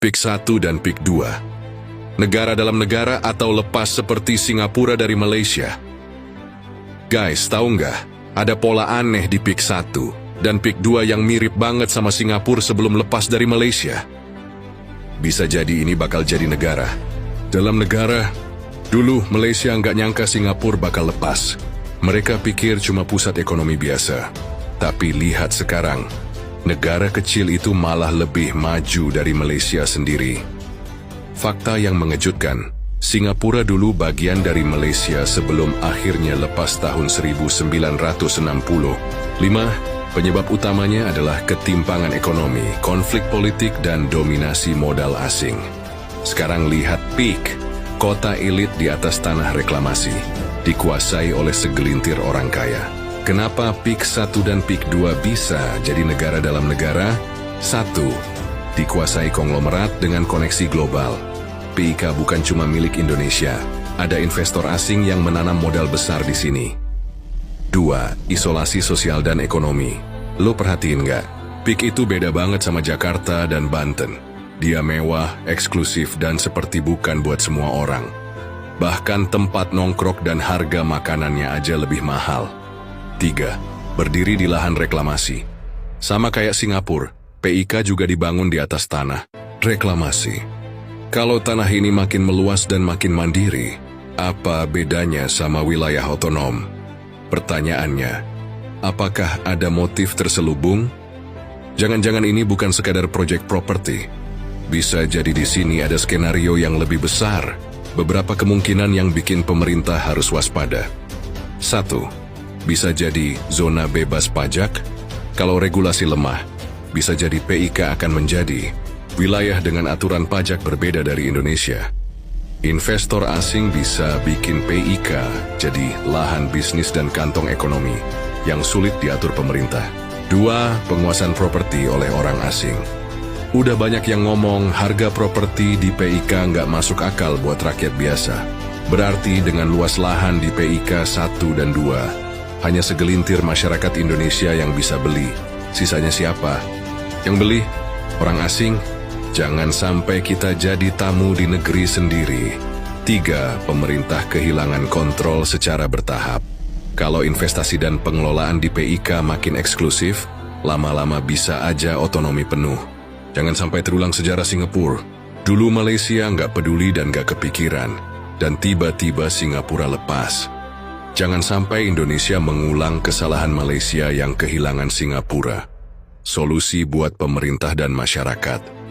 PIK 1 dan PIK 2. Negara dalam negara atau lepas seperti Singapura dari Malaysia. Guys, tahu nggak? Ada pola aneh di PIK 1 dan PIK 2 yang mirip banget sama Singapura sebelum lepas dari Malaysia. Bisa jadi ini bakal jadi negara. Dalam negara, dulu Malaysia nggak nyangka Singapura bakal lepas. Mereka pikir cuma pusat ekonomi biasa. Tapi lihat sekarang, negara kecil itu malah lebih maju dari Malaysia sendiri. Fakta yang mengejutkan, Singapura dulu bagian dari Malaysia sebelum akhirnya lepas tahun 1960. 5. Penyebab utamanya adalah ketimpangan ekonomi, konflik politik, dan dominasi modal asing. Sekarang lihat PIK, kota elit di atas tanah reklamasi, dikuasai oleh segelintir orang kaya. Kenapa PIK 1 dan PIK 2 bisa jadi negara dalam negara? 1. Dikuasai konglomerat dengan koneksi global. PIK bukan cuma milik Indonesia, ada investor asing yang menanam modal besar di sini. 2. Isolasi sosial dan ekonomi. Lo perhatiin nggak? PIK itu beda banget sama Jakarta dan Banten. Dia mewah, eksklusif, dan seperti bukan buat semua orang. Bahkan tempat nongkrong dan harga makanannya aja lebih mahal. 3. Berdiri di lahan reklamasi. Sama kayak Singapura, PIK juga dibangun di atas tanah reklamasi. Kalau tanah ini makin meluas dan makin mandiri, apa bedanya sama wilayah otonom? Pertanyaannya, apakah ada motif terselubung? Jangan-jangan ini bukan sekadar proyek properti. Bisa jadi di sini ada skenario yang lebih besar. Beberapa kemungkinan yang bikin pemerintah harus waspada. 1. Bisa jadi zona bebas pajak. Kalau regulasi lemah, bisa jadi PIK akan menjadi wilayah dengan aturan pajak berbeda dari Indonesia. Investor asing bisa bikin PIK jadi lahan bisnis dan kantong ekonomi yang sulit diatur pemerintah. 2. Penguasaan properti oleh orang asing. Udah banyak yang ngomong harga properti di PIK nggak masuk akal buat rakyat biasa. Berarti dengan luas lahan di PIK 1 dan 2, hanya segelintir masyarakat Indonesia yang bisa beli. Sisanya siapa? Yang beli? Orang asing? Jangan sampai kita jadi tamu di negeri sendiri. 3. Pemerintah kehilangan kontrol secara bertahap. Kalau investasi dan pengelolaan di PIK makin eksklusif, lama-lama bisa aja otonomi penuh. Jangan sampai terulang sejarah Singapura. Dulu Malaysia nggak peduli dan nggak kepikiran, dan tiba-tiba Singapura lepas. Jangan sampai Indonesia mengulang kesalahan Malaysia yang kehilangan Singapura. Solusi buat pemerintah dan masyarakat.